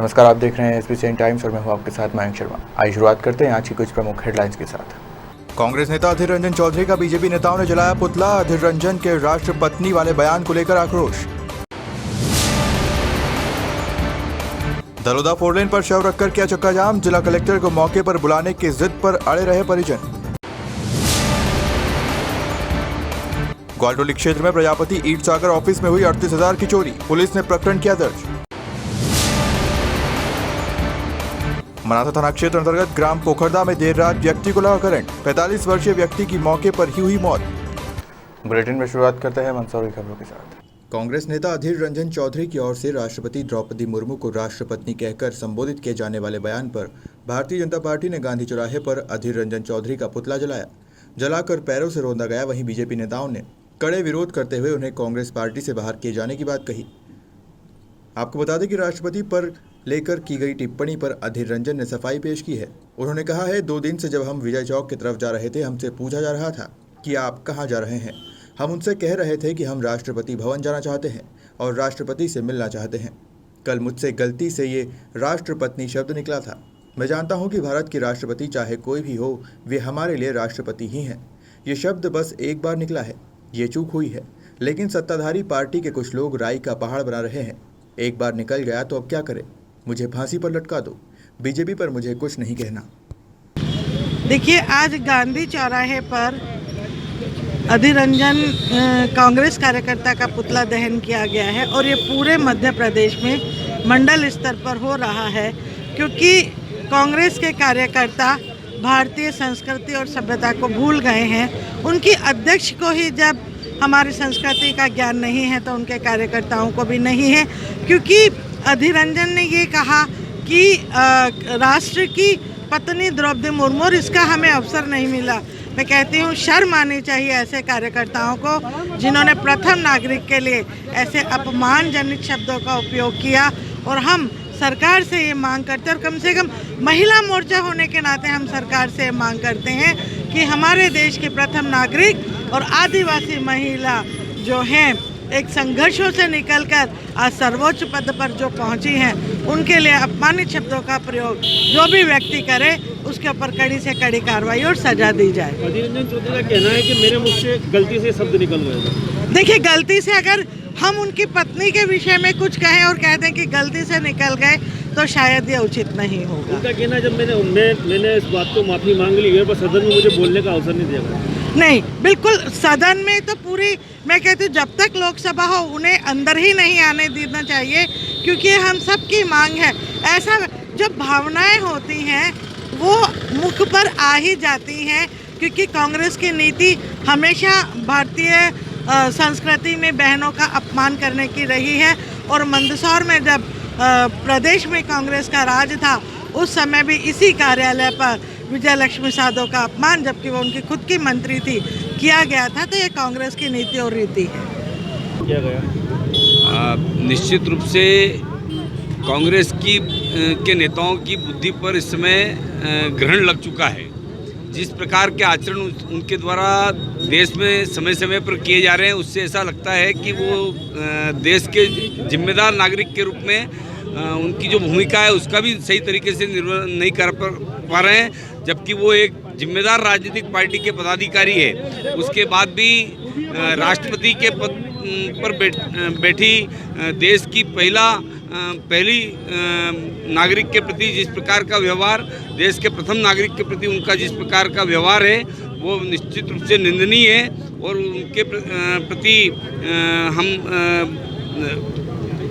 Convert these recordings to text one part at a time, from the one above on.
नमस्कार, आप देख रहे हैं एसबीसी टाइम्स और मैं हूं आपके साथ मयंक शर्मा। आइए शुरुआत करते हैं आज की कुछ प्रमुख हेडलाइंस के साथ। कांग्रेस नेता अधीर रंजन चौधरी का बीजेपी नेताओं ने जलाया पुतला। अधीर रंजन के राष्ट्रपत्नी वाले बयान को लेकर आक्रोश। दलोदा फोरलेन पर शव रखकर किया चक्का जाम। जिला कलेक्टर को मौके पर बुलाने की जिद पर अड़े रहे परिजन। ग्वालटोली क्षेत्र में प्रजापति ईट सागर ऑफिस में हुई 38,000 की चोरी। पुलिस ने प्रकरण किया दर्ज। मनासा थाना क्षेत्र अंतर्गत ग्राम पोखरदा में देर रात व्यक्ति को लगा करंट। 45 वर्षीय व्यक्ति की मौके पर ही हुई मौत। बुलेटिन में शुरुआत करते हैं मंदसौर की खबरों के साथ। कांग्रेस नेता अधीर रंजन चौधरी की ओर से राष्ट्रपति द्रौपदी मुर्मू को राष्ट्रपत्नी कहकर संबोधित किए जाने वाले बयान पर भारतीय जनता पार्टी ने गांधी चौराहे पर अधीर रंजन चौधरी का पुतला जलाया। जलाकर पैरों से रौंदा गया। वहीं बीजेपी नेताओं ने कड़े विरोध करते हुए उन्हें कांग्रेस पार्टी से बाहर किए जाने की बात कही। आपको बता दें कि राष्ट्रपति पर लेकर की गई टिप्पणी पर अधीर रंजन ने सफाई पेश की है। उन्होंने कहा है, 2 दिन से जब हम विजय चौक की तरफ जा रहे थे, हमसे पूछा जा रहा था कि आप कहां जा रहे हैं। हम उनसे कह रहे थे कि हम राष्ट्रपति भवन जाना चाहते हैं और राष्ट्रपति से मिलना चाहते हैं। कल मुझसे गलती से ये राष्ट्रपत्नी शब्द निकला था। मैं जानता हूं कि भारत की राष्ट्रपति चाहे कोई भी हो, वे हमारे लिए राष्ट्रपति ही हैं। ये शब्द बस एक बार निकला है, ये चूक हुई है। लेकिन सत्ताधारी पार्टी के कुछ लोग राई का पहाड़ बना रहे हैं। एक बार निकल गया तो अब क्या करें? मुझे फांसी पर लटका दो। बीजेपी पर मुझे कुछ नहीं कहना। देखिए, आज गांधी चौराहे पर अधीर रंजन कांग्रेस कार्यकर्ता का पुतला दहन किया गया है और ये पूरे मध्य प्रदेश में मंडल स्तर पर हो रहा है, क्योंकि कांग्रेस के कार्यकर्ता भारतीय संस्कृति और सभ्यता को भूल गए हैं। उनकी अध्यक्ष को ही जब हमारी संस्कृति का ज्ञान नहीं है तो उनके कार्यकर्ताओं को भी नहीं है, क्योंकि अधीर रंजन ने ये कहा कि राष्ट्र की पत्नी द्रौपदी मुर्मू, और इसका हमें अवसर नहीं मिला। मैं कहती हूँ, शर्म आनी चाहिए ऐसे कार्यकर्ताओं को जिन्होंने प्रथम नागरिक के लिए ऐसे अपमानजनक शब्दों का उपयोग किया। और हम सरकार से ये मांग करते हैं, और कम से कम महिला मोर्चा होने के नाते हम सरकार से ये मांग करते हैं कि हमारे देश के प्रथम नागरिक और आदिवासी महिला जो हैं, एक संघर्षों से निकलकर आज सर्वोच्च पद पर जो पहुंची हैं, उनके लिए अपमानित शब्दों का प्रयोग जो भी व्यक्ति करे उसके ऊपर कड़ी से कड़ी कार्रवाई और सजा दी जाए। अधीर रंजन चौधरी का कहना है कि मेरे मुख से गलती से शब्द निकल गए। देखिए, गलती से अगर हम उनकी पत्नी के विषय में कुछ कहें और कह दें कि गलती से निकल गए तो शायद ये उचित नहीं होगा। उनका कहना है, जब मैंने इस बात को माफ़ी मांग ली है, पर सदन में मुझे बोलने का अवसर नहीं दिया गया। नहीं, बिल्कुल सदन में तो पूरी, मैं कहती हूँ, जब तक लोकसभा हो उन्हें अंदर ही नहीं आने देना चाहिए, क्योंकि हम सबकी मांग है। ऐसा जो भावनाएं होती हैं वो मुख पर आ ही जाती हैं, क्योंकि कांग्रेस की नीति हमेशा भारतीय संस्कृति में बहनों का अपमान करने की रही है। और मंदसौर में जब प्रदेश में कांग्रेस का राज था, उस समय भी इसी कार्यालय पर विजय लक्ष्मी साधो का अपमान, जबकि वो उनकी खुद की मंत्री थी, किया गया था। तो ये कांग्रेस की नीति और रीति है। किया गया निश्चित रूप से कांग्रेस के नेताओं की बुद्धि पर इस समय ग्रहण लग चुका है। जिस प्रकार के आचरण उनके द्वारा देश में समय समय पर किए जा रहे हैं, उससे ऐसा लगता है कि वो देश के जिम्मेदार नागरिक के रूप में उनकी जो भूमिका है उसका भी सही तरीके से निर्वहन नहीं कर पा रहे हैं। जबकि वो एक जिम्मेदार राजनीतिक पार्टी के पदाधिकारी है, उसके बाद भी राष्ट्रपति के पद पर बैठी देश की पहली नागरिक के प्रति जिस प्रकार का व्यवहार, देश के प्रथम नागरिक के प्रति उनका जिस प्रकार का व्यवहार है, वो निश्चित रूप से निंदनीय है। और उनके प्रति हम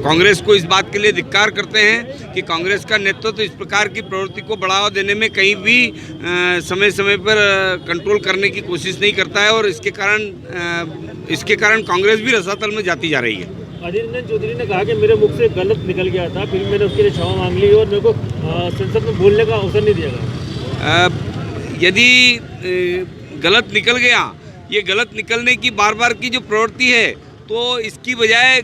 कांग्रेस को इस बात के लिए धिक्कार करते हैं कि कांग्रेस का नेतृत्व इस प्रकार की प्रवृत्ति को बढ़ावा देने में कहीं भी समय समय पर कंट्रोल करने की कोशिश नहीं करता है, और इसके कारण कांग्रेस भी रसातल में जाती जा रही है। अधीर रंजन चौधरी ने कहा कि मेरे मुख से गलत निकल गया था, फिर मैंने उसके लिए क्षमा मांग ली और मेरे को संसद में बोलने का अवसर नहीं दिया गया। यदि गलत निकल गया, ये गलत निकलने की बार बार की जो प्रवृत्ति है, तो इसकी बजाय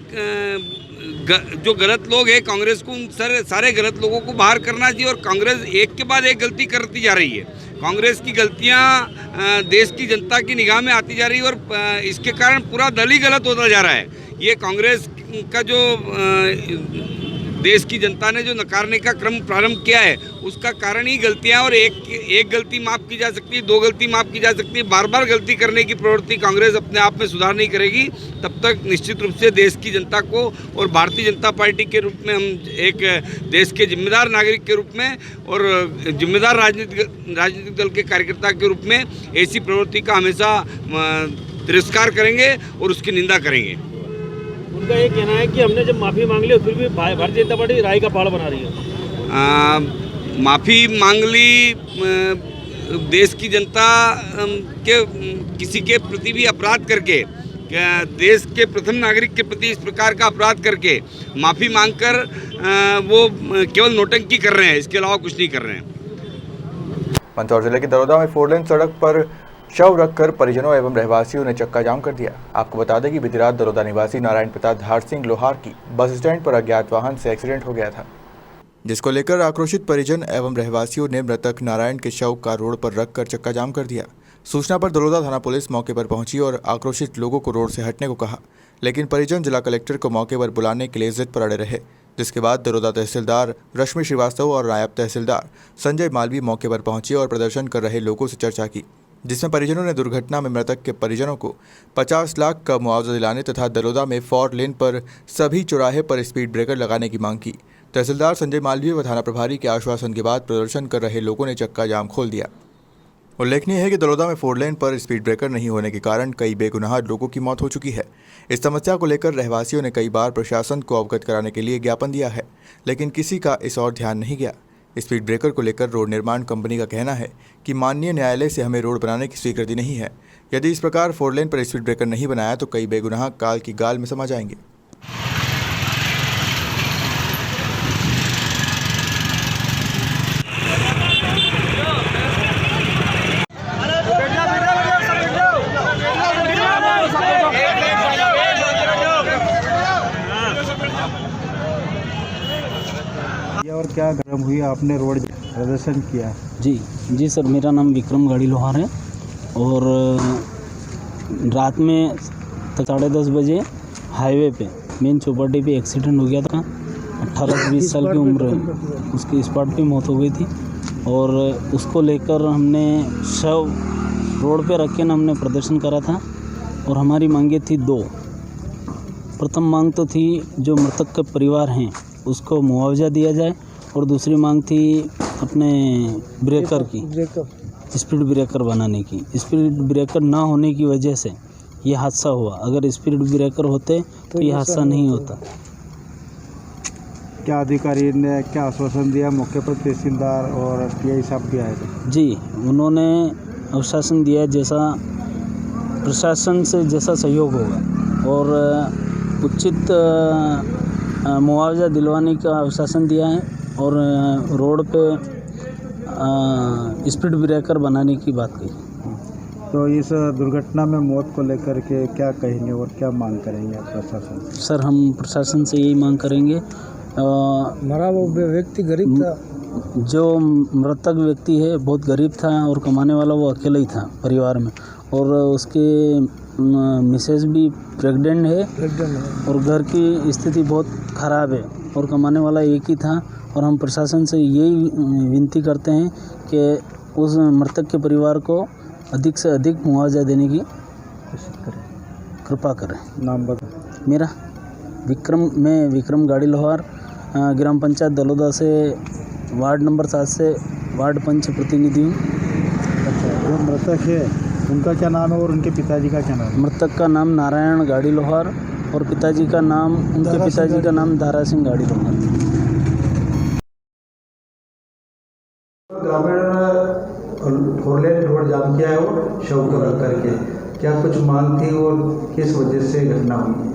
जो गलत लोग हैं, कांग्रेस को उन सारे गलत लोगों को बाहर करना चाहिए। और कांग्रेस एक के बाद एक गलती करती जा रही है। कांग्रेस की गलतियां देश की जनता की निगाह में आती जा रही है, और इसके कारण पूरा दल ही गलत होता जा रहा है। ये कांग्रेस का जो देश की जनता ने जो नकारने का क्रम प्रारंभ किया है उसका कारण ही गलतियां, और एक गलती माफ़ की जा सकती है, 2 गलती माफ़ की जा सकती है, बार बार गलती करने की प्रवृत्ति कांग्रेस अपने आप में सुधार नहीं करेगी। तब तक निश्चित रूप से देश की जनता को और भारतीय जनता पार्टी के रूप में, हम एक देश के जिम्मेदार नागरिक के रूप में और जिम्मेदार राजनीतिक दल के कार्यकर्ता के रूप में ऐसी प्रवृत्ति का हमेशा तिरस्कार करेंगे और उसकी निंदा करेंगे। उनका ये कहना है कि हमने जब माफ़ी मांग ली फिर भी भारतीय जनता पार्टी राय का पहाड़ बना रही है। माफ़ी मांग ली, देश की जनता के किसी के प्रति भी अपराध करके, देश के प्रथम नागरिक के प्रति इस प्रकार का अपराध करके माफ़ी मांगकर वो केवल नौटंकी कर रहे हैं, इसके अलावा कुछ नहीं कर रहे हैं। मंदसौर जिले के दलोदा में 4 लेन सड़क पर शव रखकर परिजनों एवं रहवासियों ने चक्का जाम कर दिया। आपको बता दें कि बीती रात दलोदा निवासी नारायण प्रताप धार सिंह लोहार की बस स्टैंड पर अज्ञात वाहन से एक्सीडेंट हो गया था, जिसको लेकर आक्रोशित परिजन एवं रहवासियों ने मृतक नारायण के शव का रोड पर रखकर चक्का जाम कर दिया। सूचना पर दलोदा थाना पुलिस मौके पर पहुंची और आक्रोशित लोगों को रोड से हटने को कहा, लेकिन परिजन जिला कलेक्टर को मौके पर बुलाने के लिए जिद पर अड़े रहे, जिसके बाद दलोदा तहसीलदार रश्मि श्रीवास्तव और नायब तहसीलदार संजय मालवी मौके पर पहुंचे और प्रदर्शन कर रहे लोगों से चर्चा की, जिसमें परिजनों ने दुर्घटना में मृतक के परिजनों को 50 लाख का मुआवजा दिलाने तथा दलोदा में 4 लेन पर सभी चौराहे पर स्पीड ब्रेकर लगाने की मांग की। तहसीलदार संजय मालवीय व थाना प्रभारी के आश्वासन के बाद प्रदर्शन कर रहे लोगों ने चक्का जाम खोल दिया। उल्लेखनीय है कि दलोदा में 4 लेन पर स्पीड ब्रेकर नहीं होने के कारण कई बेगुनाह लोगों की मौत हो चुकी है। इस समस्या को लेकर रहवासियों ने कई बार प्रशासन को अवगत कराने के लिए ज्ञापन दिया है, लेकिन किसी का इस ओर ध्यान नहीं गया। स्पीड ब्रेकर को लेकर रोड निर्माण कंपनी का कहना है कि माननीय न्यायालय से हमें रोड बनाने की स्वीकृति नहीं है। यदि इस प्रकार 4 लेन पर स्पीड ब्रेकर नहीं बनाया तो कई बेगुनाह काल की गाल में समा जाएंगे। और क्या गर्म हुई, आपने रोड प्रदर्शन किया? जी सर, मेरा नाम विक्रम गाड़ी लोहार है और रात में 10:30 बजे हाईवे पे मेन चौपाटी पे एक्सीडेंट हो गया था। 18 से 20 साल की उम्र उसकी स्पॉट पे मौत हो गई थी और उसको लेकर हमने शव रोड पे रख के हमने प्रदर्शन करा था और हमारी मांगे थी 2। प्रथम मांग तो थी जो मृतक के परिवार हैं उसको मुआवजा दिया जाए और दूसरी मांग थी अपने ब्रेकर की, स्पीड ब्रेकर बनाने की। स्पीड ब्रेकर ना होने की वजह से ये हादसा हुआ। अगर स्पीड ब्रेकर होते तो ये हादसा नहीं होता। क्या अधिकारी ने क्या आश्वासन दिया? मौके पर तहसीलदार और पीआई साहब भी आए थे। जी, उन्होंने आश्वासन दिया जैसा प्रशासन से जैसा सहयोग होगा और उचित मुआवजा दिलवाने का आश्वासन दिया है और रोड पे स्पीड ब्रेकर बनाने की बात कही। तो इस दुर्घटना में मौत को लेकर के क्या कहेंगे और क्या मांग करेंगे प्रशासन? सर, हम प्रशासन से यही मांग करेंगे, मरा वो व्यक्ति गरीब था, जो मृतक व्यक्ति है बहुत गरीब था और कमाने वाला वो अकेला ही था परिवार में और उसके मिसेज भी प्रेग्नेंट है और घर की स्थिति बहुत ख़राब है और कमाने वाला एक ही था। और हम प्रशासन से यही विनती करते हैं कि उस मृतक के परिवार को अधिक से अधिक मुआवजा देने की कृपा करें। नाम बता। मेरा मैं विक्रम गाड़ी लोहार, ग्राम पंचायत दलोदा से वार्ड नंबर 7 से वार्ड पंच प्रतिनिधि हूँ। अच्छा, जो मृतक है उनका क्या नाम है और उनके पिताजी का क्या नाम है? मृतक का नाम नारायण गाड़ी लोहार और पिताजी का नाम दारा सिंह गाड़ी लोहार। ग्रामीण 4 लेन रोड जाम किया है और शव को रख करके, क्या कुछ मांग थी और किस वजह से घटना हुई?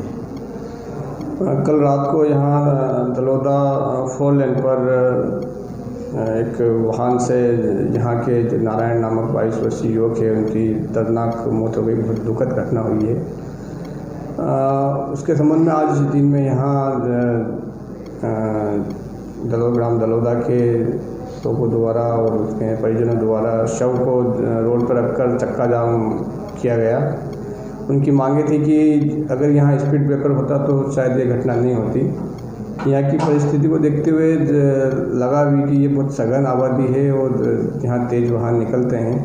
कल रात को यहाँ दलोदा 4 लेन पर एक वाहन से यहाँ के नारायण नामक 22 वर्षीय युवक है, उनकी दर्दनाक मौत हो गई। बहुत दुखद घटना हुई है। उसके संबंध में आज दिन में यहाँ ग्राम दलोदा के लोगों द्वारा और उसके परिजनों द्वारा शव को रोड पर रखकर चक्का जाम किया गया। उनकी मांगे थी कि अगर यहाँ स्पीड ब्रेकर होता तो शायद ये घटना नहीं होती। यहाँ की परिस्थिति को देखते हुए लगा भी कि ये बहुत सघन आबादी है और यहाँ तेज़ वाहन निकलते हैं,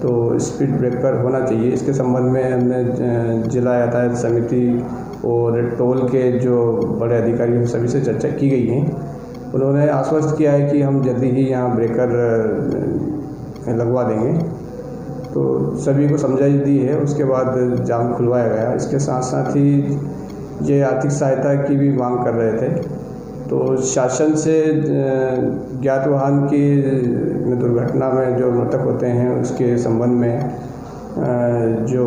तो स्पीड ब्रेकर होना चाहिए। इसके संबंध में हमने जिला यातायात समिति और टोल के जो बड़े अधिकारी हैं सभी से चर्चा की गई है। उन्होंने आश्वस्त किया है कि हम जल्दी ही यहाँ ब्रेकर लगवा देंगे, तो सभी को समझाई दी है। उसके बाद जाम खुलवाया गया। इसके साथ साथ ही ये आर्थिक सहायता की भी मांग कर रहे थे, तो शासन से ज्ञात वाहन की दुर्घटना में जो मृतक होते हैं उसके संबंध में जो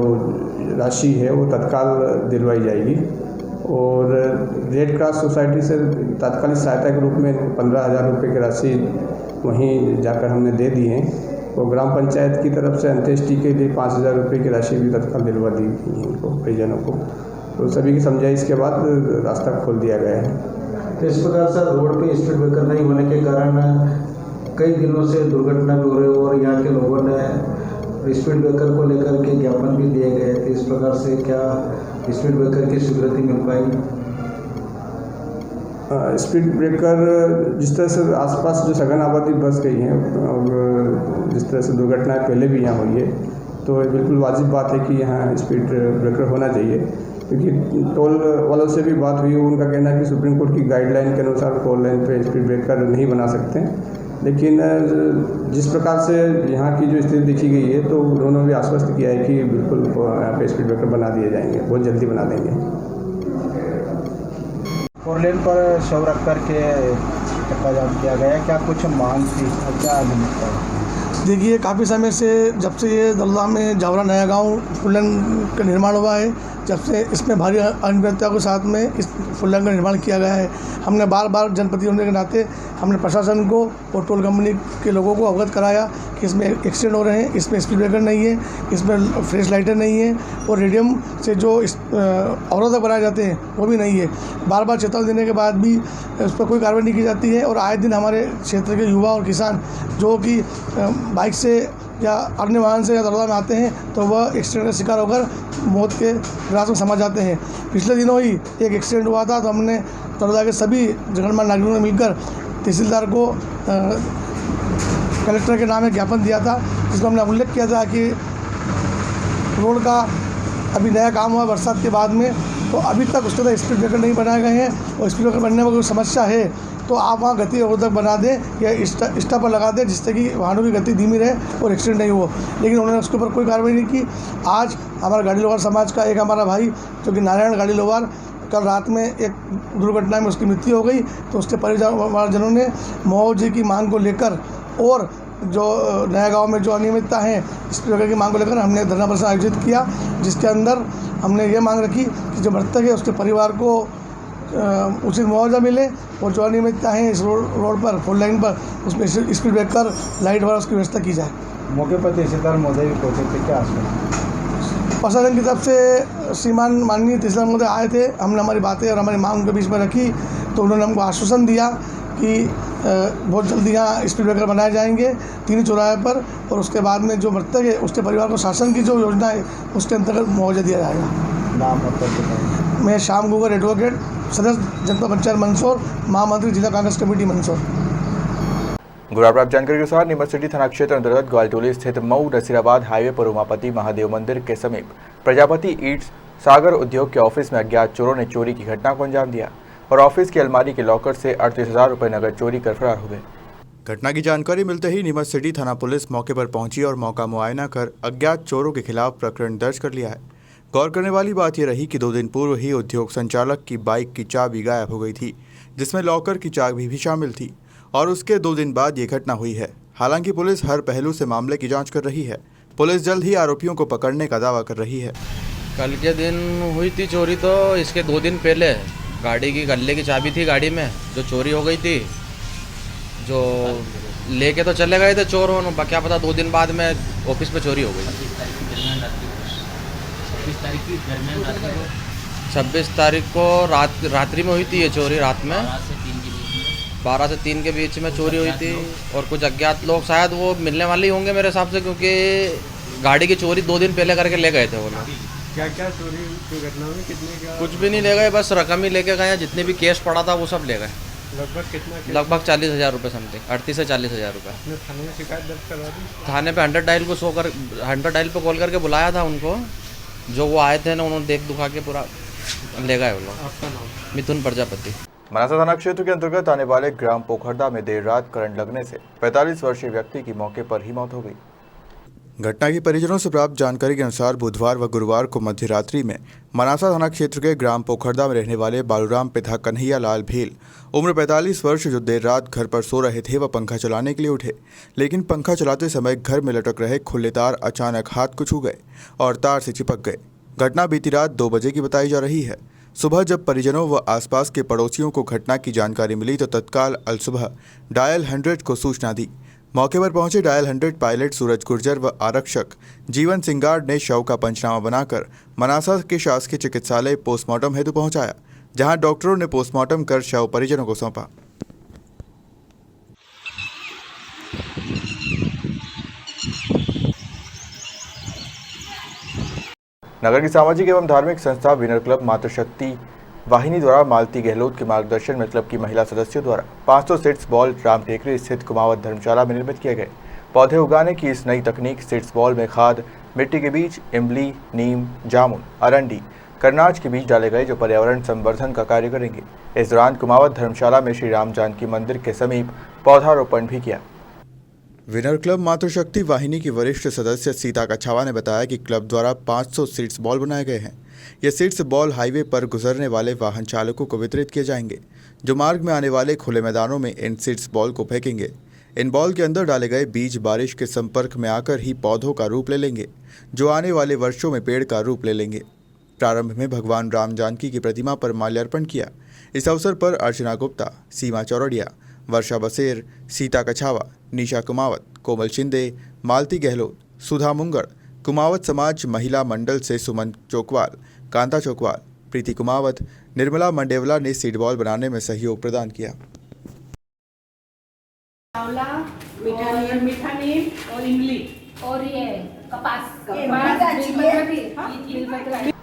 राशि है वो तत्काल दिलवाई जाएगी। और रेड क्रॉस सोसाइटी से तात्कालिक सहायता के रूप में 15,000 रुपये की राशि वहीं जाकर हमने दे दी है। और ग्राम पंचायत की तरफ से अंत्येष्टि के लिए 5,000 रुपये की राशि भी तत्काल दिलवा दी गई है इनको, परिजनों को। तो सभी की समझाइश के बाद रास्ता खोल दिया गया है। तो इस प्रकार से रोड पे स्पीड ब्रेकर नहीं होने के कारण कई दिनों से दुर्घटना भी हो रही है और यहाँ के लोगों ने स्पीड ब्रेकर को लेकर के ज्ञापन भी दिए गए थे। इस प्रकार से क्या स्पीड ब्रेकर की स्वीकृति मिल पाई? स्पीड ब्रेकर जिस तरह से आसपास जो सघन आबादी बस गई है और जिस तरह से दुर्घटनाएं पहले भी यहाँ हुई है, तो बिल्कुल वाजिब बात है कि यहाँ स्पीड ब्रेकर होना चाहिए। क्योंकि टोल वालों से भी बात हुई, उनका कहना है कि सुप्रीम कोर्ट की गाइडलाइन के अनुसार 4 लेन पे स्पीड ब्रेकर नहीं बना सकते। लेकिन जिस प्रकार से यहाँ की जो स्थिति देखी गई है, तो उन्होंने भी आश्वस्त किया है कि बिल्कुल यहाँ पे स्पीड ब्रेकर बना दिए जाएंगे, बहुत जल्दी बना देंगे। 4 लेन पर शव रख करके चक्का जाम किया गया, क्या कुछ मांग थी और क्या निमित्त है? देखिए, काफ़ी समय से जब से ये दलदा में जावरा नया गांव फुल लेन का निर्माण हुआ है, जब से इसमें भारी अनियमितता के साथ में इस फुल लेन का निर्माण किया गया है। हमने बार बार जनप्रतिनिधि होने के नाते हमने प्रशासन को और टोल कंपनी के लोगों को अवगत कराया कि इसमें एक्सीडेंट हो रहे हैं, इसमें स्पीड ब्रेकर नहीं है, इसमें फ्रेश लाइटें नहीं है और रेडियम से जो अवरोधक बनाए जाते हैं वो भी नहीं है। बार बार चेतावनी देने के बाद भी उस पर कोई कार्रवाई नहीं की जाती है और आए दिन हमारे क्षेत्र के युवा और किसान जो कि बाइक से या अन्य वाहन से या दलदा में आते हैं, तो वह एक्सीडेंट का शिकार होकर मौत के ग्रास में समा जाते हैं। पिछले दिनों ही एक एक्सीडेंट हुआ था, तो हमने दलदा के सभी गणमान्य नागरिकों ने मिलकर तहसीलदार को कलेक्टर के नाम एक ज्ञापन दिया था, जिसमें हमने उल्लेख किया था कि रोड का अभी नया काम हुआ बरसात के बाद में, तो अभी तक उसके अंदर स्पीड ब्रेकर नहीं बनाए गए हैं और स्पीड ब्रेकर बनने में कोई समस्या है तो आप वहाँ गति अवरोधक बना दें या स्टॉप पर लगा दें, जिससे कि वाहनों की गति धीमी रहे और एक्सीडेंट नहीं हो। लेकिन उन्होंने उसके ऊपर कोई कार्रवाई नहीं की। आज हमारा गाड़ी लोहार समाज का एक हमारा भाई जो कि नारायण गाड़ी लोहार, कल रात में एक दुर्घटना में उसकी मृत्यु हो गई, तो उसके परिवारजनों ने मुआवजे की मांग को लेकर और जो नया गांव में जो अनियमितता है स्पीड ब्रेकर की मांग को लेकर हमने धरना प्रदर्शन आयोजित किया, जिसके अंदर हमने ये मांग रखी कि जो मृतक है उसके परिवार को उचित मुआवजा मिले और जो अनियमितता है इस रोड पर 4 लाइन पर उसमें स्पीड ब्रेकर लाइट वगैरह उसकी व्यवस्था की जाए। मौके पर तहसीलदार महोदय भी पहुँचे थे, क्या आश्वासन? प्रशासन की तरफ से श्रीमान माननीय तहसीलदार महोदय आए थे, हमने हमारी बातें और हमारी मांग के बीच में रखी, तो उन्होंने हमको आश्वासन दिया कि बहुत जल्दी यहाँ स्पीड ब्रेकर बनाए जाएंगे 3 चौराहे पर, और उसके बाद में जो मृतक है उसके परिवार को शासन की जो योजना है उसके अंतर्गत मुआवजा दिया जाएगा। नाम मतलब? मैं श्याम गुगर एडवोकेट, सदस्य जनता पंचायत मंदसौर, महामंत्री जिला कांग्रेस कमेटी मंदसौर। गुड़ा प्राप्त जानकारी के अनुसार नीमच सिटी थाना क्षेत्र अंतर्गत ग्वालटोली स्थित मऊ नसीराबाद हाईवे पर उमापति महादेव मंदिर के समीप प्रजापति ईट्स सागर उद्योग के ऑफिस में अज्ञात चोरों ने चोरी की घटना को अंजाम दिया और ऑफिस की अलमारी के लॉकर से 38,000 रुपये नकद चोरी कर फरार हो गए। घटना की जानकारी मिलते ही नीमच सिटी थाना पुलिस मौके पर पहुंची और मौका मुआयना कर अज्ञात चोरों के खिलाफ प्रकरण दर्ज कर लिया है। गौर करने वाली बात यह रही कि 2 दिन पूर्व ही उद्योग संचालक की बाइक की चाबी गायब हो गई थी, जिसमें लॉकर की चाबी भी शामिल थी और उसके 2 दिन बाद ये घटना हुई है। हालांकि पुलिस हर पहलू से मामले की जांच कर रही है। पुलिस जल्द ही आरोपियों को पकड़ने का दावा कर रही है। कल के दिन हुई थी चोरी, तो इसके 2 दिन पहले गाड़ी की गल्ले की चाबी थी गाड़ी में जो चोरी हो गई थी, जो लेके तो चले गए थे चोर, क्या पता 2 दिन बाद में ऑफिस पे चोरी हो गई। 26 तारीख को रात्रि में हुई थी ये चोरी, रात में 12 से 3 के बीच में चोरी हुई थी और कुछ अज्ञात लोग शायद वो मिलने वाले ही होंगे मेरे हिसाब से, क्योंकि गाड़ी की चोरी 2 दिन पहले करके ले गए थे वो लोग। क्या क्या चोरी दुर्घटना में कितने क्या कुछ भी नहीं ले गए, बस रकम ही लेके गए हैं। जितने भी केस पड़ा था वो सब ले गए। लगभग कितना लगभग 40,000 रुपये समथिंग, 38 से 40,000 रुपये। आपने थाने में शिकायत दर्ज करवा दी? थाने पे 100 डायल को 100 डायल पे कॉल करके बुलाया था उनको। जो वो आए थे ना, उन्होंने देख दुखा के पूरा ले गए वो लोग। आपका नाम? मिथुन प्रजापति। मनासा थाना क्षेत्र के अंतर्गत आने वाले ग्राम पोखरदा में देर रात करंट लगने से 45 वर्षीय व्यक्ति की मौके पर ही मौत हो गई। घटना की परिजनों से प्राप्त जानकारी के अनुसार बुधवार व गुरुवार को मध्य रात्रि में मनासा थाना क्षेत्र के ग्राम पोखरदा में रहने वाले बालूराम पिता कन्हैया लाल भील उम्र 45 वर्ष जो देर रात घर पर सो रहे थे वह पंखा चलाने के लिए उठे, लेकिन पंखा चलाते समय घर में लटक रहे खुले तार अचानक हाथ को छू गए और तार से चिपक गए। घटना बीती रात 2 बजे की बताई जा रही है। सुबह जब परिजनों व आसपास के पड़ोसियों को घटना की जानकारी मिली तो तत्काल अलसुबह डायल 100 को सूचना दी। मौके पर पहुंचे डायल 100 पायलट सूरज गुर्जर व आरक्षक जीवन सिंगार ने शव का पंचनामा बनाकर मनासा के शासकीय चिकित्सालय पोस्टमार्टम हेतु पहुंचाया, जहां डॉक्टरों ने पोस्टमार्टम कर शव परिजनों को सौंपा। नगर की सामाजिक एवं धार्मिक संस्था विनर क्लब मातृशक्ति वाहिनी द्वारा मालती गहलोत के मार्गदर्शन में क्लब की महिला सदस्यों द्वारा 500 सीड्स बॉल राम टेकरी स्थित कुमावत धर्मशाला में निर्मित किए गए। पौधे उगाने की इस नई तकनीक सीड्स बॉल में खाद, मिट्टी के बीज, इमली, नीम, जामुन, अरंडी, करनाच के बीज डाले गए जो पर्यावरण संवर्धन का कार्य करेंगे। इस दौरान कुमावत धर्मशाला में श्री राम जानकी मंदिर के समीप पौधारोपण भी किया। विनर क्लब मातृशक्ति वाहिनी की वरिष्ठ सदस्य सीता कछावा ने बताया कि क्लब द्वारा 500 सीड्स बॉल बनाए गए हैं। ये सीड्स बॉल हाईवे पर गुजरने वाले वाहन चालकों को वितरित किए जाएंगे, जो मार्ग में आने वाले खुले मैदानों में इन सीड्स बॉल को फेंकेंगे। इन बॉल के अंदर डाले गए बीज बारिश के संपर्क में आकर ही पौधों का रूप ले लेंगे, जो आने वाले वर्षों में पेड़ का रूप ले लेंगे। प्रारंभ में भगवान राम जानकी की प्रतिमा पर माल्यार्पण किया। इस अवसर पर अर्चना गुप्ता, सीमा चौरडिया, वर्षा बसेर, सीता कछावा, निशा कुमावत, कोमल शिंदे, मालती गहलोत, सुधा मुंगड़, कुमावत समाज महिला मंडल से सुमन चोकवाल, कांता चोकवाल, प्रीति कुमावत, निर्मला मंडेवला ने सीड बॉल बनाने में सहयोग प्रदान किया। मीठा नीम और इमली और ये कपास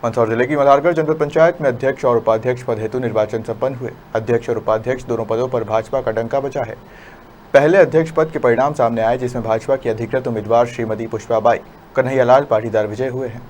मंदसौर जिले की मल्हारगढ़ जनपद पंचायत में अध्यक्ष और उपाध्यक्ष पद हेतु निर्वाचन संपन्न हुए। अध्यक्ष और उपाध्यक्ष दोनों पदों पर भाजपा का डंका बचा है। पहले अध्यक्ष पद के परिणाम सामने आए, जिसमें भाजपा की अधिकृत उम्मीदवार श्रीमती पुष्पाबाई कन्हैयालाल पाटीदार विजय हुए हैं।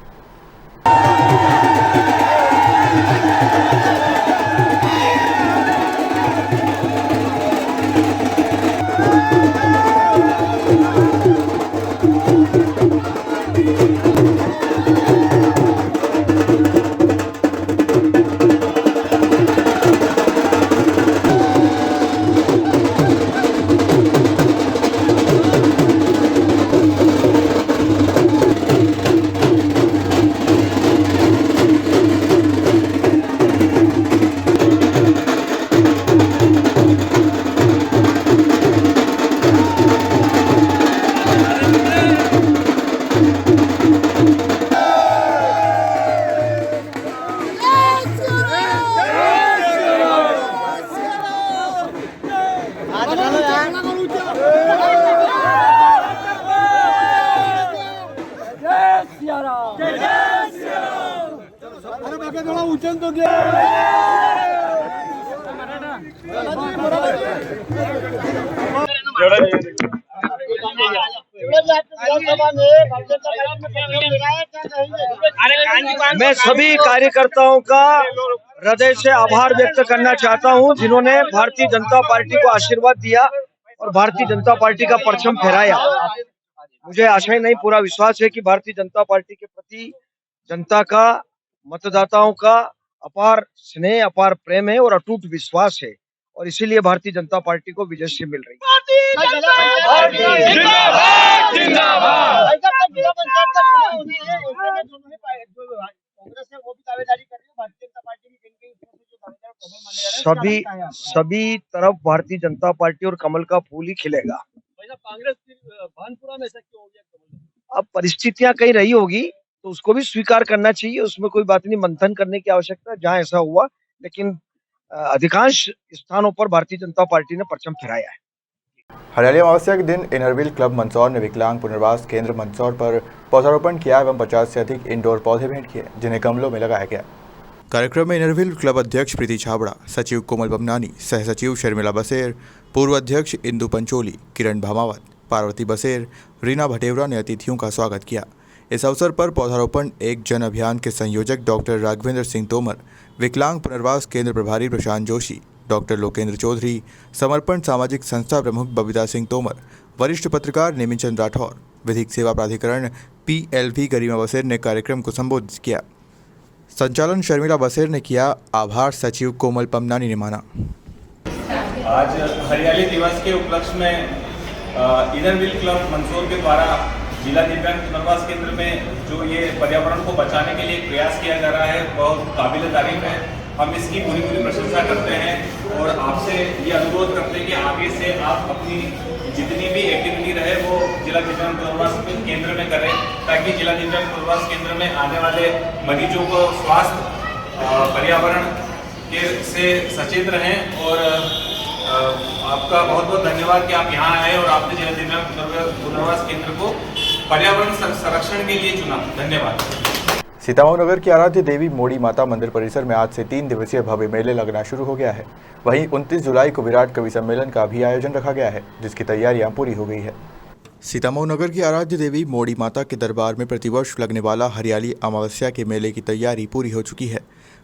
मैं सभी कार्यकर्ताओं का हृदय से आभार व्यक्त करना चाहता हूं, जिन्होंने भारतीय जनता पार्टी को आशीर्वाद दिया और भारतीय जनता पार्टी का परचम फहराया। मुझे आशा ही नहीं, पूरा विश्वास है कि भारतीय जनता पार्टी के प्रति जनता का, मतदाताओं का अपार स्नेह, अपार प्रेम है और अटूट विश्वास है, और इसीलिए भारतीय जनता पार्टी को विजयश्री मिल रही है। सभी तरफ भारतीय जनता पार्टी और कमल का फूल ही खिलेगा। कांग्रेस भानपुरा में ऐसा क्यों हो गया? अब परिस्थितियां कहीं रही होगी तो उसको भी स्वीकार करना चाहिए, उसमें कोई बात नहीं, मंथन करने की आवश्यकता जहां ऐसा हुआ, लेकिन अधिकांश स्थानों पर भारतीय जनता पार्टी ने परचम फहराया है। हरियाली अमावस्या के दिन इनरव्हील क्लब मंदसौर ने विकलांग पुनर्वास केंद्र मंदसौर पर पौधारोपण किया एवं 50 से अधिक इंडोर पौधे भेंट किए जिन्हें गमलों में लगाया गया। कार्यक्रम में इनरव्हील क्लब अध्यक्ष प्रीति छाबड़ा, सचिव कोमल बमनानी, सह सचिव शर्मिला बसेर, पूर्व अध्यक्ष इंदु पंचोली, किरण भामावत, पार्वती बसेर, रीना भटेवरा ने अतिथियों का स्वागत किया। इस अवसर पर पौधारोपण एक जन अभियान के संयोजक डॉक्टर राघवेंद्र सिंह तोमर, विकलांग पुनर्वास केंद्र प्रभारी प्रशांत जोशी, डॉक्टर लोकेंद्र चौधरी, समर्पण सामाजिक संस्था प्रमुख बबीता सिंह तोमर, वरिष्ठ पत्रकार नेमिचंद राठौर, विधिक सेवा प्राधिकरण PLV गरिमा बसेर ने कार्यक्रम को संबोधित किया। संचालन शर्मिला बसेर ने किया, आभार सचिव कोमल पमनानी ने माना। आज हरियाली दिवस के उपलक्ष्य में इनरव्हील क्लब मंदसौर के द्वारा जिला दिव्यांग पुनर्वास केंद्र में जो ये पर्यावरण को बचाने के लिए प्रयास किया जा रहा है बहुत काबिल तारीफ है। हम इसकी पूरी प्रशंसा करते हैं और आपसे ये अनुरोध करते हैं कि आगे से आप अपनी जितनी भी एक्टिविटी रहे वो जिला दिव्यांग पुनर्वास केंद्र में करें ताकि जिला दिव्यांग पुनर्वास केंद्र में आने वाले मरीजों को स्वास्थ्य पर्यावरण से सचेत रहें। और आपका बहुत बहुत धन्यवाद कि आप यहाँ आए और आपने जिला दिव्यांग पुनर्वास केंद्र को पर्यावरण संरक्षण के लिए चुना। धन्यवाद। सीतामऊ नगर की आराध्य देवी मोड़ी माता मंदिर परिसर में आज से 3 दिवसीय भव्य मेले लगना शुरू हो गया है। वहीं 29 जुलाई को विराट कवि सम्मेलन का भी आयोजन रखा गया है जिसकी तैयारियां पूरी हो गई है। सीतामऊ नगर की आराध्य देवी मोड़ी माता के दरबार में प्रतिवर्ष लगने वाला हरियाली अमावस्या के मेले की तैयारी पूरी हो चुकी है।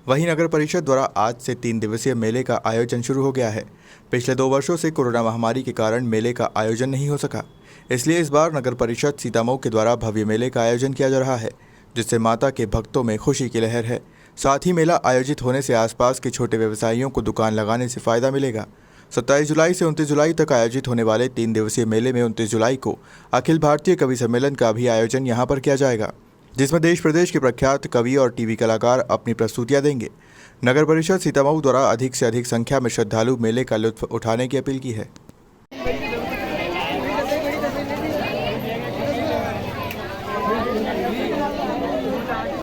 वहीं नगर परिषद द्वारा आज से 3 दिवसीय मेले का आयोजन शुरू हो गया है। पिछले 2 वर्षों से कोरोना महामारी के कारण मेले का आयोजन नहीं हो सका, इसलिए इस बार नगर परिषद सीतामऊ के द्वारा भव्य मेले का आयोजन किया जा रहा है जिससे माता के भक्तों में खुशी की लहर है। साथ ही मेला आयोजित होने से आसपास के छोटे व्यवसायियों को दुकान लगाने से फायदा मिलेगा। 27 जुलाई से 29 जुलाई तक आयोजित होने वाले 3 दिवसीय मेले में 29 जुलाई को अखिल भारतीय कवि सम्मेलन का भी आयोजन यहां पर किया जाएगा जिसमें देश प्रदेश के प्रख्यात कवि और टीवी कलाकार अपनी प्रस्तुतियां देंगे। नगर परिषद सीतामऊ द्वारा अधिक से अधिक संख्या में श्रद्धालु मेले का लुत्फ उठाने की अपील की है।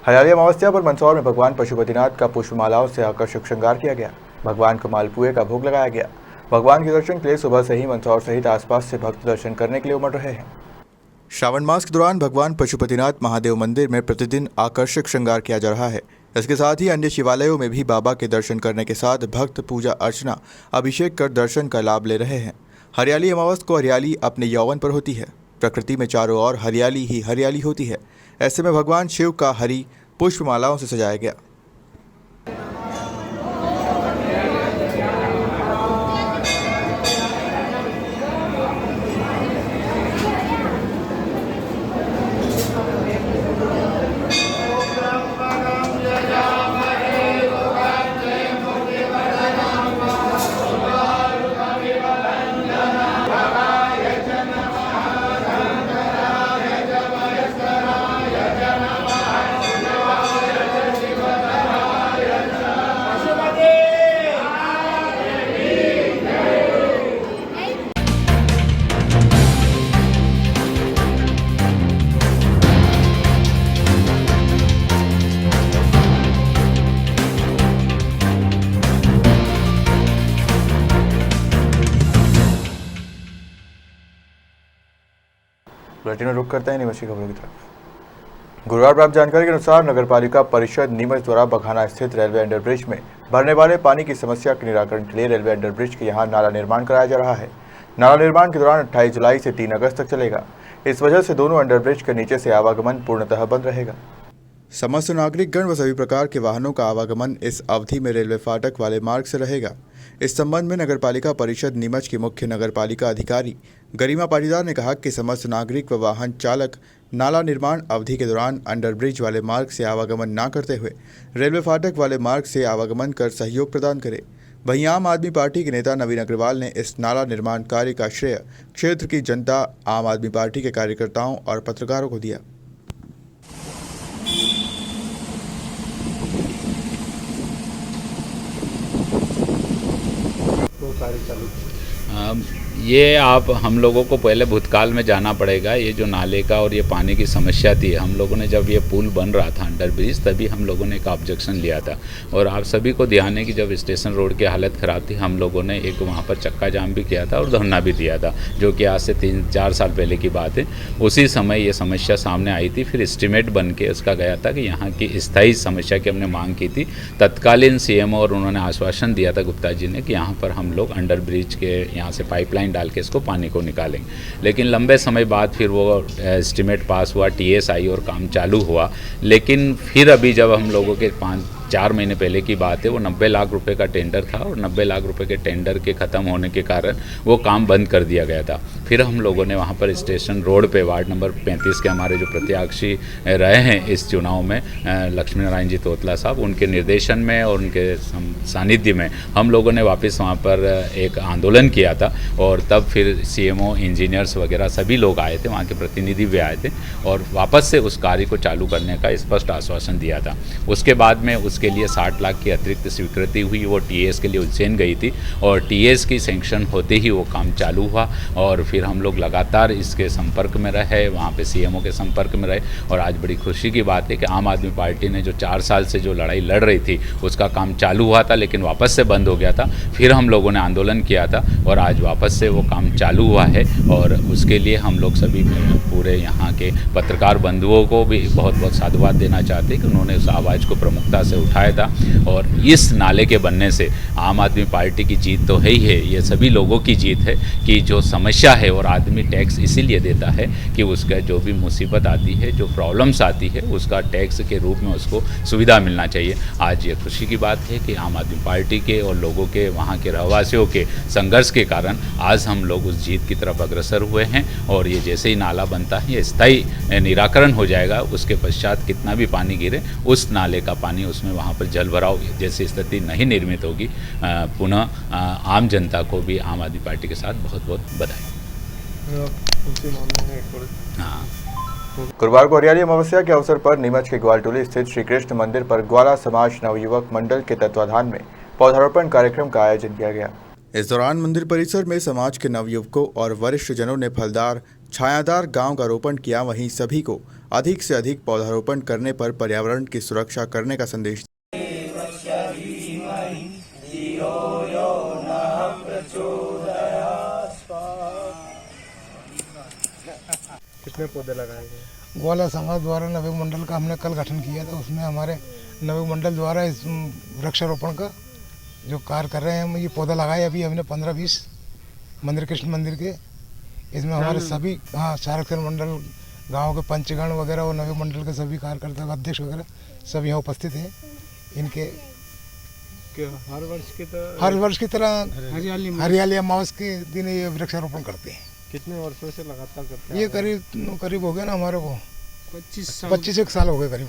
हरियाली अमावस्या पर मंदसौर में भगवान पशुपतिनाथ का पुष्पमालाओं से आकर्षक श्रृंगार किया गया। भगवान को मालपुए का भोग लगाया गया। भगवान के दर्शन के लिए सुबह से ही मंदसौर सहित आसपास से भक्त दर्शन करने के लिए उमड़ रहे हैं। श्रावण मास के दौरान भगवान पशुपतिनाथ महादेव मंदिर में प्रतिदिन आकर्षक श्रृंगार किया जा रहा है। इसके साथ ही अन्य शिवालयों में भी बाबा के दर्शन करने के साथ भक्त पूजा अर्चना अभिषेक कर दर्शन का लाभ ले रहे हैं। हरियाली अमावस्या को हरियाली अपने यौवन पर होती है। प्रकृति में चारों ओर हरियाली ही हरियाली होती है। ऐसे में भगवान शिव का हरि पुष्पमालाओं से सजाया गया। बुलेटिन में रुक करते हैं नीमच की खबरों की तरफ। गुरुवार प्राप्त जानकारी के अनुसार नगरपालिका परिषद नीमच द्वारा बघाना स्थित रेलवे अंडरब्रिज में भरने वाले पानी की समस्या के निराकरण के लिए रेलवे अंडरब्रिज के यहां नाला निर्माण कराया जा रहा है। नाला निर्माण के दौरान 28 जुलाई से 3 अगस्त तक चलेगा। इस वजह से दोनों अंडरब्रिज के नीचे से आवागमन पूर्णतः बंद रहेगा। समस्त नागरिकगण व सभी प्रकार के वाहनों का आवागमन इस अवधि में रेलवे फाटक वाले मार्ग से रहेगा। इस संबंध में नगरपालिका परिषद नीमच के मुख्य नगरपालिका अधिकारी गरिमा पाटीदार ने कहा कि समस्त नागरिक व वाहन चालक नाला निर्माण अवधि के दौरान अंडरब्रिज वाले मार्ग से आवागमन न करते हुए रेलवे फाटक वाले मार्ग से आवागमन कर सहयोग प्रदान करें। वहीं आम आदमी पार्टी के नेता नवीन अग्रवाल ने इस नाला निर्माण कार्य का श्रेय क्षेत्र की जनता, आम आदमी पार्टी के कार्यकर्ताओं और पत्रकारों को दिया। कार्य चालू ये आप हम लोगों को पहले भूतकाल में जाना पड़ेगा। ये जो नाले का और ये पानी की समस्या थी, हम लोगों ने जब ये पुल बन रहा था अंडर ब्रिज, तभी हम लोगों ने एक ऑब्जेक्शन लिया था। और आप सभी को ध्यान है कि जब स्टेशन रोड की हालत ख़राब थी, हम लोगों ने एक वहाँ पर चक्का जाम भी किया था और धरना भी दिया था, जो कि आज से 3-4 साल पहले की बात है। उसी समय ये समस्या सामने आई थी, फिर एस्टीमेट बन के उसका गया था कि यहाँ की स्थायी समस्या की हमने मांग की थी। तत्कालीन सीएमओ और उन्होंने आश्वासन दिया था गुप्ता जी ने कि यहाँ पर हम लोग अंडर ब्रिज के यहाँ से पाइपलाइन डाल के इसको पानी को निकालेंगे। लेकिन लंबे समय बाद फिर वो एस्टीमेट पास हुआ, टीएस आई और काम चालू हुआ। लेकिन फिर अभी जब हम लोगों के 5-4 महीने पहले की बात है, वो 90 लाख रुपए का टेंडर था और 90 लाख रुपए के टेंडर के ख़त्म होने के कारण वो काम बंद कर दिया गया था। फिर हम लोगों ने वहाँ पर स्टेशन रोड पे वार्ड नंबर 35 के हमारे जो प्रत्याशी रहे हैं इस चुनाव में, लक्ष्मी नारायण जी तोतला साहब, उनके निर्देशन में और उनके सानिध्य में हम लोगों ने वापस वहाँ पर एक आंदोलन किया था। और तब फिर सीएमओ, इंजीनियर्स वगैरह सभी लोग आए थे, वहाँ के प्रतिनिधि भी आए थे और वापस से उस कार्य को चालू करने का स्पष्ट आश्वासन दिया था। उसके बाद में उसके लिए 60 लाख की अतिरिक्त स्वीकृति हुई, वो टीएस के लिए उज्जैन गई थी और टीएस की सैंक्शन होते ही वो काम चालू हुआ। और फिर हम लोग लगातार इसके संपर्क में रहे, वहाँ पे सीएमओ के संपर्क में रहे। और आज बड़ी खुशी की बात है कि आम आदमी पार्टी ने जो 4 साल से जो लड़ाई लड़ रही थी, उसका काम चालू हुआ था लेकिन वापस से बंद हो गया था। फिर हम लोगों ने आंदोलन किया था और आज वापस से वो काम चालू हुआ है। और उसके लिए हम लोग सभी पूरे यहाँ के पत्रकार बंधुओं को भी बहुत बहुत साधुवाद देना चाहते हैं कि उन्होंने उस आवाज़ को प्रमुखता से उठाया था। और इस नाले के बनने से आम आदमी पार्टी की जीत तो है ही है, ये सभी लोगों की जीत है कि जो समस्या है, और आदमी टैक्स इसीलिए देता है कि उसका जो भी मुसीबत आती है, जो प्रॉब्लम्स आती है, उसका टैक्स के रूप में उसको सुविधा मिलना चाहिए। आज ये खुशी की बात है कि आम आदमी पार्टी के और लोगों के, वहाँ के रहवासियों के संघर्ष के कारण आज हम लोग उस जीत की तरफ अग्रसर हुए हैं। और ये जैसे ही नाला बनता है, ये स्थायी निराकरण हो जाएगा। उसके पश्चात कितना भी पानी गिरे, उस नाले का पानी उसमें वहाँ पर जल भराव जैसी स्थिति नहीं निर्मित होगी। पुनः आम जनता को भी आम आदमी पार्टी के साथ बहुत बहुत बधाई। गुरुवार को हरियाली अमावस्या के अवसर पर नीमच के ग्वालटोली स्थित श्री कृष्ण मंदिर पर ग्वाला समाज नवयुवक मंडल के तत्वाधान में पौधारोपण कार्यक्रम का आयोजन किया गया। इस दौरान मंदिर परिसर में समाज के नवयुवकों और वरिष्ठ जनों ने फलदार छायादार गांव का रोपण किया। वहीं सभी को अधिक से अधिक पौधारोपण करने पर पर्यावरण की सुरक्षा करने का संदेश दिया। कितने पौधे लगाए गए? ग्वाला समाज द्वारा नवयुवक मंडल का हमने कल गठन किया था। उसमें हमारे नवयुवक मंडल द्वारा इस वृक्षारोपण का जो कार्य कर रहे हैं, हम ये पौधा लगाए अभी हमने 15-20 मंदिर, कृष्ण मंदिर के। इसमें हमारे सभी संरक्षण मंडल, गांव के पंचगण वगैरह और नवयुवक मंडल के सभी कार्यकर्ता, अध्यक्ष वगैरह सब यहाँ उपस्थित हैं। इनके हर वर्ष की तरह हरियाली अमावस के दिन ये वृक्षारोपण करते हैं। कितने वर्षों से लगातार करते हैं? ये करीब हो गया ना हमारे को 25 साल हो गए करीब।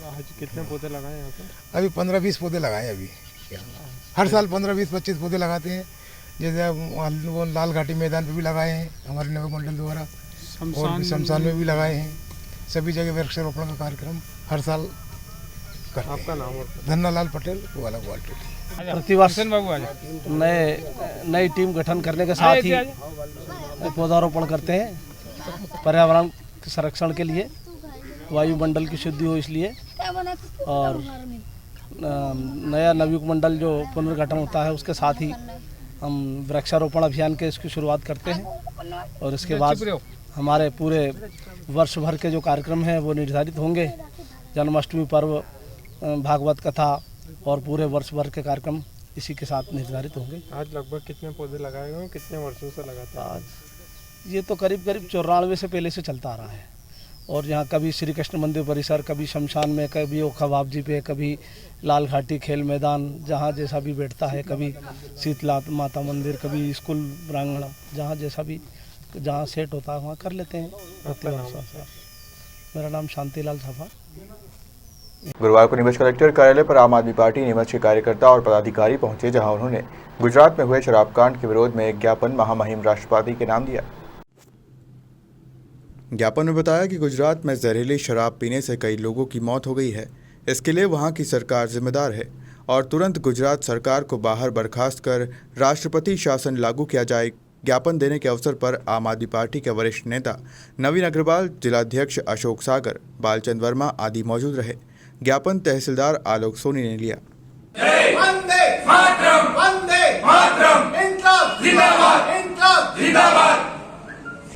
आज कितने पौधे लगाए यहाँ पे? अभी 15-20 पौधे लगाए अभी। हर साल 15-20-25 पौधे लगाते हैं। जैसे वो लाल घाटी मैदान पे भी लगाए हैं हमारे नवयुवक मंडल द्वारा, और शमशान में भी लगाए हैं। सभी जगह वृक्षारोपण का कार्यक्रम हर साल करते हैं। आपका नाम? धन्नालाल पटेल, ग्वाला ग्वालटोली। प्रतिवर्ष नई टीम गठन करने के साथ ही पौधारोपण करते हैं पर्यावरण के संरक्षण के लिए, वायुमंडल की शुद्धि हो इसलिए। और नया नवयुवक मंडल जो पुनर्गठन होता है, उसके साथ ही हम वृक्षारोपण अभियान के इसकी शुरुआत करते हैं। और इसके बाद हमारे पूरे वर्ष भर के जो कार्यक्रम हैं वो निर्धारित होंगे। जन्माष्टमी पर्व, भागवत कथा और पूरे वर्ष भर के कार्यक्रम इसी के साथ निर्धारित होंगे। आज लगभग कितने पौधे लगाए गए? कितने वर्षों से लगातार? आज ये तो करीब 94 से पहले से चलता आ रहा है। और यहाँ कभी श्री कृष्ण मंदिर परिसर, कभी शमशान में, कभी ओखा बाबजी पे, कभी लाल घाटी खेल मैदान, जहाँ जैसा भी बैठता है, कभी शीतला माता मंदिर, कभी स्कूल प्रांगण, जहाँ जैसा भी जहाँ सेट होता है वहाँ कर लेते हैं। मेरा नाम शांतिलाल थापा। गुरुवार को नीमच कलेक्टर कार्यालय पर आम आदमी पार्टी नीमच के कार्यकर्ता और पदाधिकारी पहुंचे, जहां उन्होंने गुजरात में हुए शराबकांड के विरोध में एक ज्ञापन महामहिम राष्ट्रपति के नाम दिया। ज्ञापन में बताया कि गुजरात में जहरीली शराब पीने से कई लोगों की मौत हो गई है। इसके लिए वहां की सरकार जिम्मेदार है और तुरंत गुजरात सरकार को बाहर बर्खास्त कर राष्ट्रपति शासन लागू किया जाए। ज्ञापन देने के अवसर पर आम आदमी पार्टी के वरिष्ठ नेता नवीन अग्रवाल, जिलाध्यक्ष अशोक सागर, बालचंद वर्मा आदि मौजूद रहे। ज्ञापन तहसीलदार आलोक सोनी ने लिया। वंदे मातरम, वंदे मातरम, इनकलाब जिंदाबाद, इनकलाब जिंदाबाद।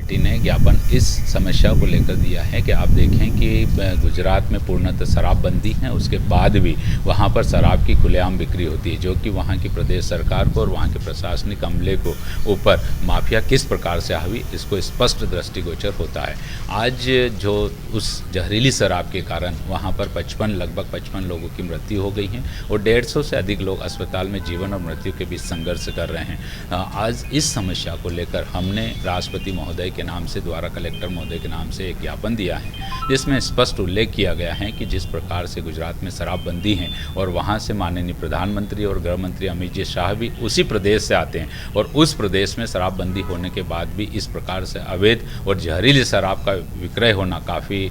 पार्टी ने ज्ञापन इस समस्या को लेकर दिया है कि आप देखें कि गुजरात में पूर्णतः शराबबंदी है, उसके बाद भी वहाँ पर शराब की खुलेआम बिक्री होती है, जो कि वहाँ की प्रदेश सरकार को और वहाँ के प्रशासनिक अमले को ऊपर माफिया किस प्रकार से हावी, इसको स्पष्ट दृष्टिगोचर होता है। आज जो उस जहरीली शराब के कारण वहाँ पर लगभग 55 लोगों की मृत्यु हो गई है और 150 से अधिक लोग अस्पताल में जीवन और मृत्यु के बीच संघर्ष कर रहे हैं। आज इस समस्या को लेकर हमने राष्ट्रपति महोदय के नाम से, द्वारा कलेक्टर महोदय के नाम से एक ज्ञापन दिया है, जिसमें स्पष्ट उल्लेख किया गया है कि जिस प्रकार से गुजरात में शराबबंदी है और वहाँ से माननीय प्रधानमंत्री और गृह मंत्री अमित जी शाह भी उसी प्रदेश से आते हैं और उस प्रदेश में शराबबंदी होने के बाद भी इस प्रकार से अवैध और जहरीली शराब का विक्रय होना काफ़ी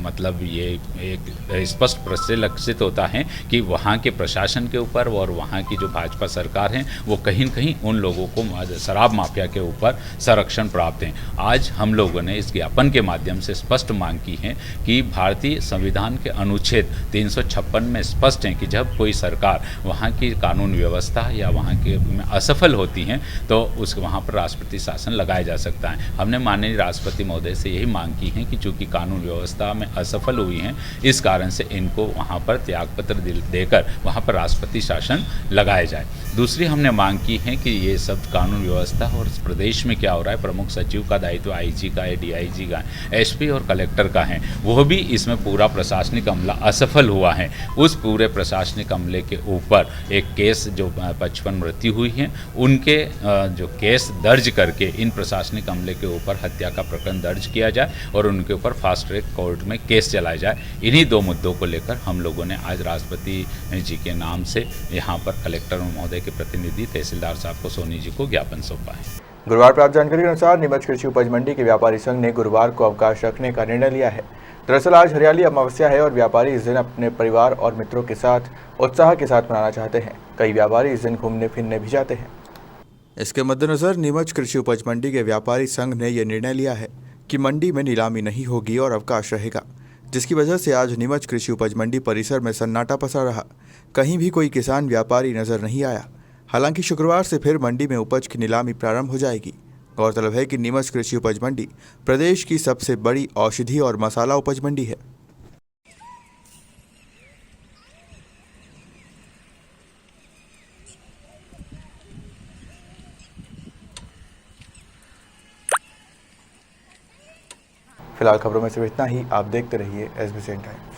मतलब ये एक स्पष्ट परिलक्षित होता है कि वहाँ के प्रशासन के ऊपर और वहाँ की जो भाजपा सरकार है वो कहीं न कहीं उन लोगों को शराब माफिया के ऊपर संरक्षण प्राप्त है। आज हम लोगों ने इस ज्ञापन के माध्यम से स्पष्ट मांग की है कि भारतीय संविधान के अनुच्छेद 356 में स्पष्ट है कि जब कोई सरकार वहाँ की कानून व्यवस्था या वहाँ के में असफल होती है तो वहाँ पर राष्ट्रपति शासन लगाया जा सकता है। हमने माननीय राष्ट्रपति महोदय से यही मांग की है कि चूँकि कानून व्यवस्था में असफल हुई हैं, इस कारण से इनको वहाँ पर त्यागपत्र देकर वहाँ पर राष्ट्रपति शासन लगाया जाए। दूसरी हमने मांग की है कि ये सब कानून व्यवस्था और प्रदेश में क्या हो रहा है, प्रमुख सचिव का दायित्व आईजी का है, डीआईजी का है, एसपी और कलेक्टर का है, वह भी इसमें पूरा प्रशासनिक अमला असफल हुआ है। उस पूरे प्रशासनिक अमले के ऊपर एक केस जो 55 मृत्यु हुई है उनके जो केस दर्ज करके इन प्रशासनिक अमले के ऊपर हत्या का प्रकरण दर्ज किया जाए और उनके ऊपर फास्ट ट्रैक कोर्ट में केस चलाया जाए। इन्हीं दो मुद्दों को लेकर हम लोगों ने आज राष्ट्रपति जी के नाम से यहाँ पर कलेक्टर महोदय के प्रतिनिधि तहसीलदार साहब को सोनी जी को ज्ञापन सौंपा है। गुरुवार प्राप्त जानकारी के अनुसार नीमच कृषि उपज मंडी के व्यापारी संघ ने गुरुवार को अवकाश रखने का निर्णय लिया है। दरअसल आज हरियाली अमावस्या है और व्यापारी इस दिन अपने परिवार और मित्रों के साथ उत्साह के साथ मनाना चाहते हैं। कई व्यापारी इस दिन घूमने फिरने भी जाते हैं। इसके मद्देनजर नीमच कृषि उपज मंडी के व्यापारी संघ ने यह निर्णय लिया है कि मंडी में नीलामी नहीं होगी और अवकाश रहेगा, जिसकी वजह से आज नीमच कृषि उपज मंडी परिसर में सन्नाटा पसरा रहा। कहीं भी कोई किसान व्यापारी नजर नहीं आया। हालांकि शुक्रवार से फिर मंडी में उपज की नीलामी प्रारंभ हो जाएगी। गौरतलब है कि नीमच कृषि उपज मंडी प्रदेश की सबसे बड़ी औषधि और मसाला उपज मंडी है। फिलहाल खबरों में सिर्फ इतना ही। आप देखते रहिए SBCN टाइम।